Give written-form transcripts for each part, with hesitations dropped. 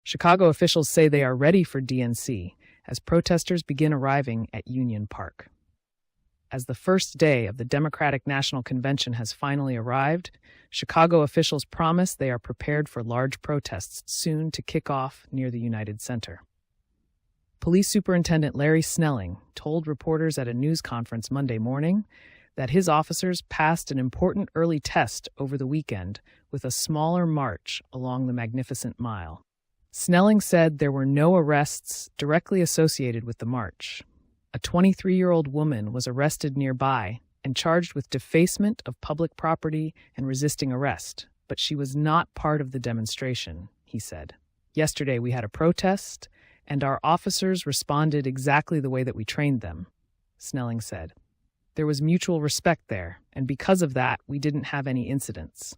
Chicago officials say they are ready for DNC as protesters begin arriving at Union Park. As the first day of the Democratic National Convention has finally arrived, Chicago officials promise they are prepared for large protests soon to kick off near the United Center. Police Superintendent Larry Snelling told reporters at a news conference Monday morning that his officers passed an important early test over the weekend with a smaller march along the Magnificent Mile. Snelling said there were no arrests directly associated with the march. A 23-year-old woman was arrested nearby and charged with defacement of public property and resisting arrest, but she was not part of the demonstration, he said. Yesterday we had a protest, and our officers responded exactly the way that we trained them, Snelling said. There was mutual respect there, and because of that, we didn't have any incidents.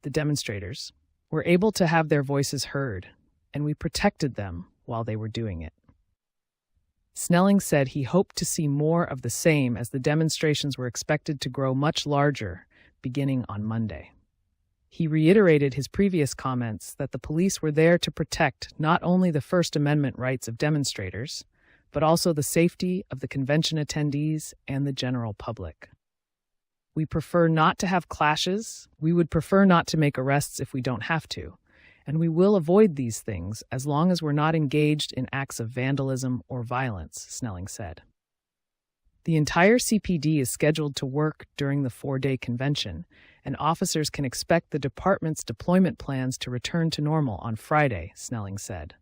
The demonstrators were able to have their voices heard, and we protected them while they were doing it. Snelling said he hoped to see more of the same as the demonstrations were expected to grow much larger beginning on Monday. He reiterated his previous comments that the police were there to protect not only the First Amendment rights of demonstrators, but also the safety of the convention attendees and the general public. We prefer not to have clashes. We would prefer not to make arrests if we don't have to. And we will avoid these things as long as we're not engaged in acts of vandalism or violence, Snelling said. The entire CPD is scheduled to work during the 4-day convention, and officers can expect the department's deployment plans to return to normal on Friday, Snelling said.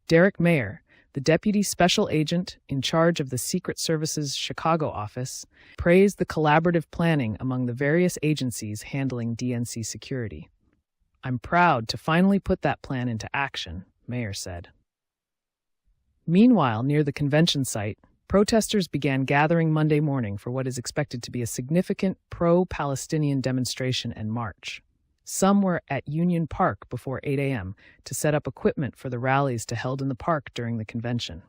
Derek Mayer, the deputy special agent in charge of the Secret Service's Chicago office, praised the collaborative planning among the various agencies handling DNC security. I'm proud to finally put that plan into action, Mayer said. Meanwhile, near the convention site, protesters began gathering Monday morning for what is expected to be a significant pro-Palestinian demonstration and march. Some were at Union Park before 8 a.m. to set up equipment for the rallies to held in the park during the convention.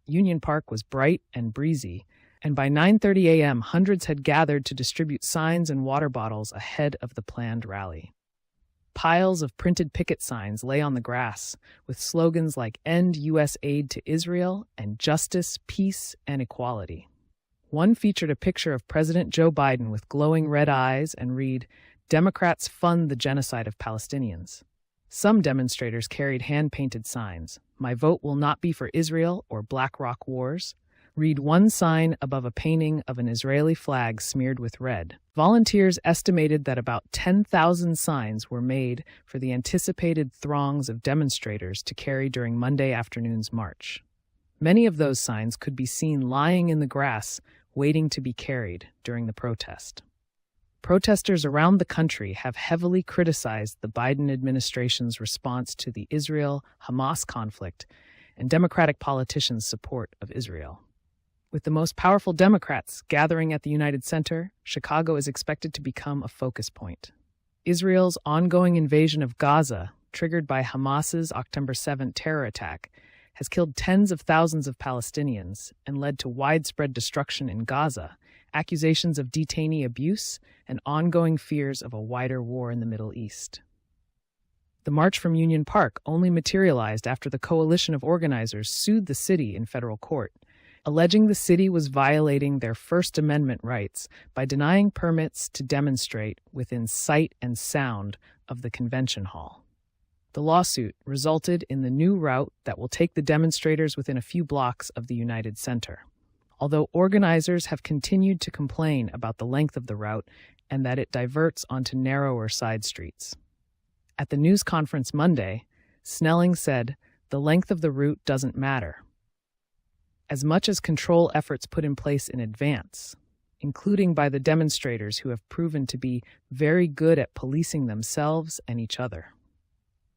Union Park was bright and breezy, and by 9:30 a.m. hundreds had gathered to distribute signs and water bottles ahead of the planned rally. Piles of printed picket signs lay on the grass, with slogans like "End U.S. Aid to Israel" and "Justice, Peace, and Equality." One featured a picture of President Joe Biden with glowing red eyes and read, "Democrats fund the genocide of Palestinians." Some demonstrators carried hand-painted signs, "My vote will not be for Israel" or "Black Rock Wars." Read one sign above a painting of an Israeli flag smeared with red. Volunteers estimated that about 10,000 signs were made for the anticipated throngs of demonstrators to carry during Monday afternoon's march. Many of those signs could be seen lying in the grass, waiting to be carried during the protest. Protesters around the country have heavily criticized the Biden administration's response to the Israel-Hamas conflict and Democratic politicians' support of Israel. With the most powerful Democrats gathering at the United Center, Chicago is expected to become a focus point. Israel's ongoing invasion of Gaza, triggered by Hamas's October 7 terror attack, has killed tens of thousands of Palestinians and led to widespread destruction in Gaza, accusations of detainee abuse, and ongoing fears of a wider war in the Middle East. The march from Union Park only materialized after the coalition of organizers sued the city in federal court, alleging the city was violating their First Amendment rights by denying permits to demonstrate within sight and sound of the convention hall. The lawsuit resulted in the new route that will take the demonstrators within a few blocks of the United Center, although organizers have continued to complain about the length of the route and that it diverts onto narrower side streets. At the news conference Monday, Snelling said, "The length of the route doesn't matter. As much as control efforts put in place in advance, including by the demonstrators who have proven to be very good at policing themselves and each other.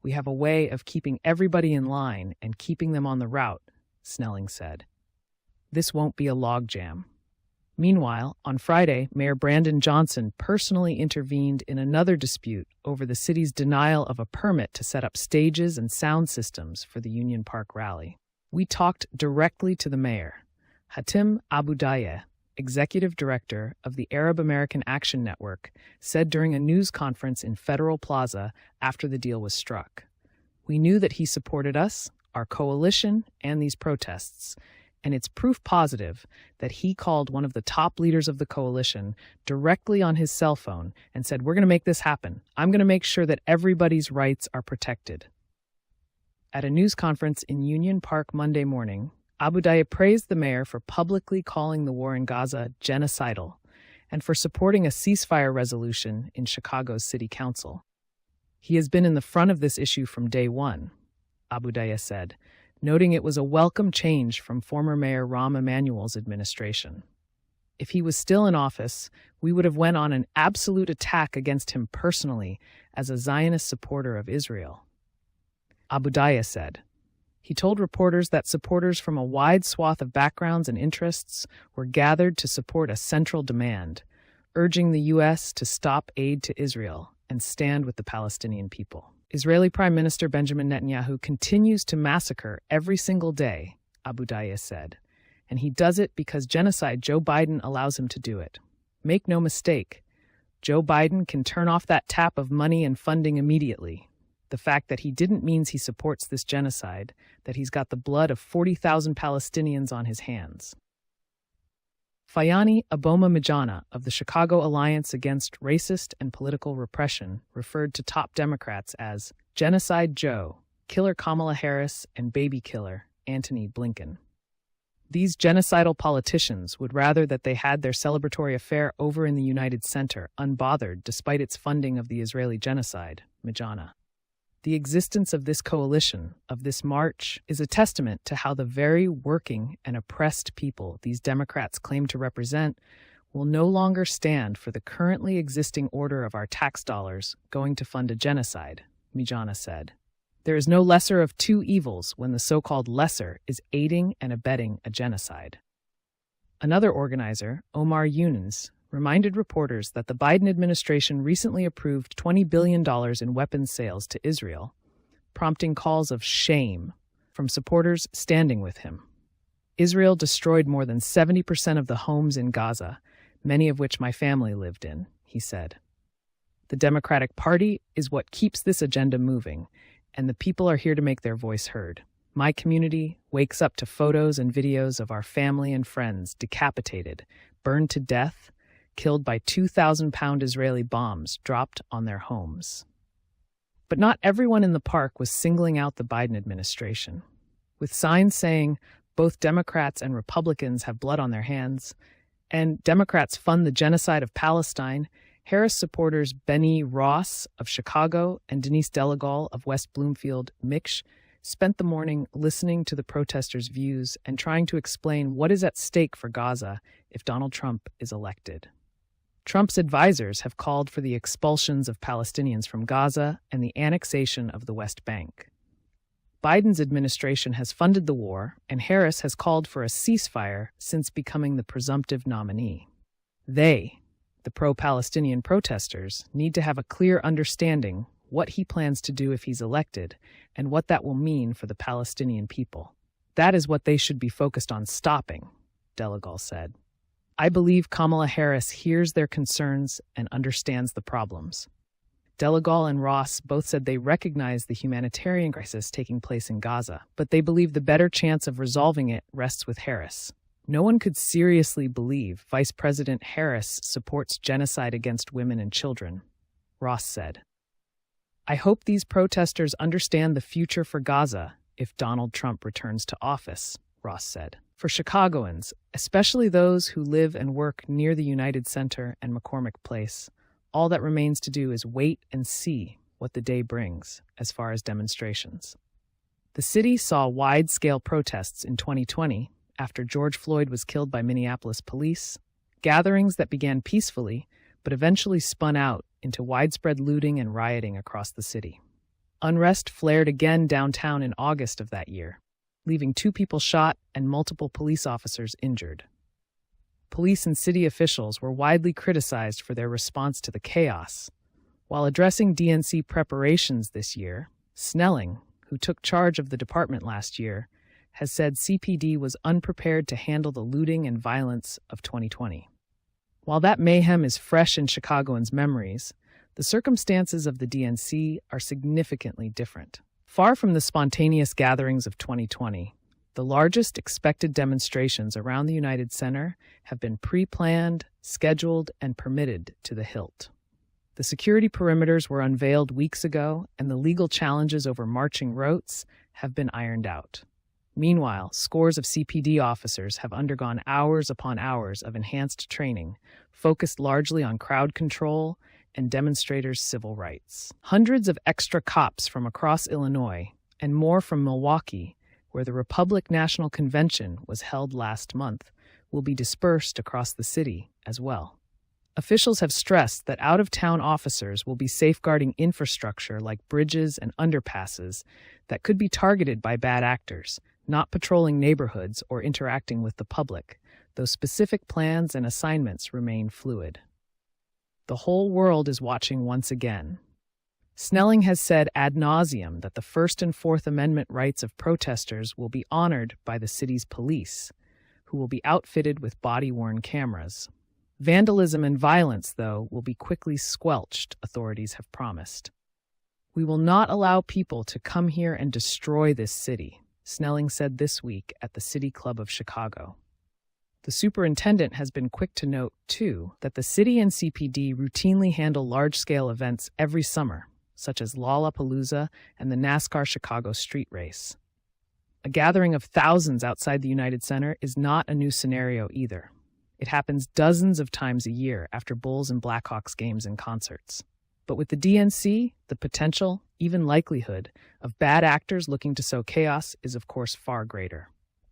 We have a way of keeping everybody in line and keeping them on the route," Snelling said. This won't be a logjam. Meanwhile, on Friday, Mayor Brandon Johnson personally intervened in another dispute over the city's denial of a permit to set up stages and sound systems for the Union Park rally. We talked directly to the mayor. Hatim Abudayeh, executive director of the Arab American Action Network, said during a news conference in Federal Plaza after the deal was struck, We knew that he supported us, our coalition, and these protests, and it's proof positive that he called one of the top leaders of the coalition directly on his cell phone and said, "We're going to make this happen. I'm going to make sure that everybody's rights are protected." At a news conference in Union Park Monday morning, Abudaya praised the mayor for publicly calling the war in Gaza genocidal and for supporting a ceasefire resolution in Chicago's city council. He has been in the front of this issue from day one, Abudaya said, noting it was a welcome change from former Mayor Rahm Emanuel's administration. If he was still in office, we would have went on an absolute attack against him personally as a Zionist supporter of Israel. Abudaya said. He told reporters that supporters from a wide swath of backgrounds and interests were gathered to support a central demand, urging the U.S. to stop aid to Israel and stand with the Palestinian people. Israeli Prime Minister Benjamin Netanyahu continues to massacre every single day, Abudaya said, and he does it because genocide Joe Biden allows him to do it. Make no mistake, Joe Biden can turn off that tap of money and funding immediately. The fact that he didn't means he supports this genocide, that he's got the blood of 40,000 Palestinians on his hands. Fayani Aboma-Mijana of the Chicago Alliance Against Racist and Political Repression referred to top Democrats as Genocide Joe, Killer Kamala Harris, and Baby Killer Antony Blinken. These genocidal politicians would rather that they had their celebratory affair over in the United Center, unbothered despite its funding of the Israeli genocide, Mijana. The existence of this coalition, of this march, is a testament to how the very working and oppressed people these Democrats claim to represent will no longer stand for the currently existing order of our tax dollars going to fund a genocide, Mijana said. There is no lesser of two evils when the so-called lesser is aiding and abetting a genocide. Another organizer, Omar Younes, reminded reporters that the Biden administration recently approved $20 billion in weapons sales to Israel, prompting calls of shame from supporters standing with him. Israel destroyed more than 70% of the homes in Gaza, many of which my family lived in, he said. The Democratic Party is what keeps this agenda moving, and the people are here to make their voice heard. My community wakes up to photos and videos of our family and friends decapitated, burned to death, killed by 2,000-pound Israeli bombs dropped on their homes. But not everyone in the park was singling out the Biden administration. With signs saying both Democrats and Republicans have blood on their hands, and Democrats fund the genocide of Palestine, Harris supporters Benny Ross of Chicago and Denise Delegal of West Bloomfield, Mich, spent the morning listening to the protesters' views and trying to explain what is at stake for Gaza if Donald Trump is elected. Trump's advisors have called for the expulsions of Palestinians from Gaza and the annexation of the West Bank. Biden's administration has funded the war, and Harris has called for a ceasefire since becoming the presumptive nominee. They, the pro-Palestinian protesters, need to have a clear understanding what he plans to do if he's elected and what that will mean for the Palestinian people. That is what they should be focused on stopping, Delegal said. I believe Kamala Harris hears their concerns and understands the problems. Delegal and Ross both said they recognize the humanitarian crisis taking place in Gaza, but they believe the better chance of resolving it rests with Harris. No one could seriously believe Vice President Harris supports genocide against women and children, Ross said. I hope these protesters understand the future for Gaza if Donald Trump returns to office, Ross said. For Chicagoans, especially those who live and work near the United Center and McCormick Place, all that remains to do is wait and see what the day brings as far as demonstrations. The city saw wide-scale protests in 2020 after George Floyd was killed by Minneapolis police, gatherings that began peacefully but eventually spun out into widespread looting and rioting across the city. Unrest flared again downtown in August of that year, leaving 2 people shot and multiple police officers injured. Police and city officials were widely criticized for their response to the chaos. While addressing DNC preparations this year, Snelling, who took charge of the department last year, has said CPD was unprepared to handle the looting and violence of 2020. While that mayhem is fresh in Chicagoans' memories, the circumstances of the DNC are significantly different. Far from the spontaneous gatherings of 2020, the largest expected demonstrations around the United Center have been pre-planned, scheduled, and permitted to the hilt. The security perimeters were unveiled weeks ago, and the legal challenges over marching routes have been ironed out. Meanwhile, scores of CPD officers have undergone hours upon hours of enhanced training, focused largely on crowd control and demonstrators' civil rights. Hundreds of extra cops from across Illinois and more from Milwaukee, where the Republican National Convention was held last month, will be dispersed across the city as well. Officials have stressed that out-of-town officers will be safeguarding infrastructure like bridges and underpasses that could be targeted by bad actors, not patrolling neighborhoods or interacting with the public, though specific plans and assignments remain fluid. The whole world is watching once again. Snelling has said ad nauseum that the First and Fourth Amendment rights of protesters will be honored by the city's police, who will be outfitted with body-worn cameras. Vandalism and violence, though, will be quickly squelched, authorities have promised. "We will not allow people to come here and destroy this city," Snelling said this week at the City Club of Chicago. The superintendent has been quick to note, too, that the city and CPD routinely handle large-scale events every summer, such as Lollapalooza and the NASCAR Chicago street race. A gathering of thousands outside the United Center is not a new scenario either. It happens dozens of times a year after Bulls and Blackhawks games and concerts. But with the DNC, the potential, even likelihood, of bad actors looking to sow chaos is of course far greater.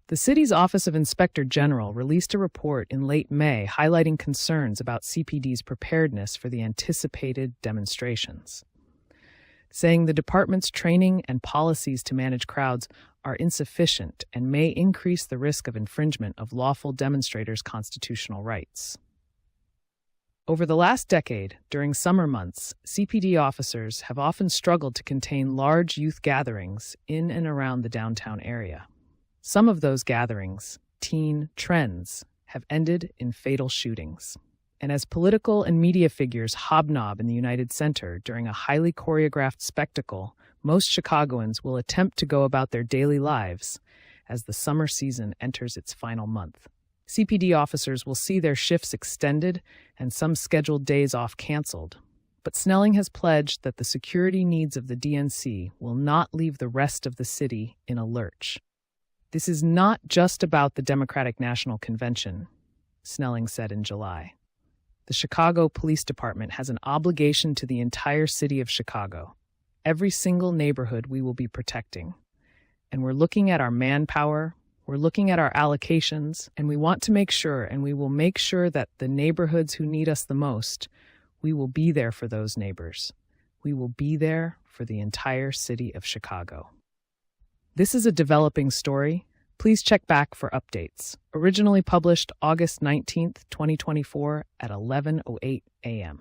The city's Office of Inspector General released a report in late May highlighting concerns about CPD's preparedness for the anticipated demonstrations, saying the department's training and policies to manage crowds are insufficient and may increase the risk of infringement of lawful demonstrators' constitutional rights. Over the last decade, during summer months, CPD officers have often struggled to contain large youth gatherings in and around the downtown area. Some of those gatherings, teen trends, have ended in fatal shootings. And as political and media figures hobnob in the United Center during a highly choreographed spectacle, most Chicagoans will attempt to go about their daily lives as the summer season enters its final month. CPD officers will see their shifts extended and some scheduled days off canceled. But Snelling has pledged that the security needs of the DNC will not leave the rest of the city in a lurch. "This is not just about the Democratic National Convention," Snelling said in July. The Chicago Police Department has an obligation to the entire city of Chicago. Every single neighborhood we will be protecting. And we're looking at our manpower, we're looking at our allocations, and we want to make sure, and we will make sure that the neighborhoods who need us the most, we will be there for those neighbors. We will be there for the entire city of Chicago. This is a developing story. Please check back for updates. Originally published August 19th, 2024 at 11:08 a.m.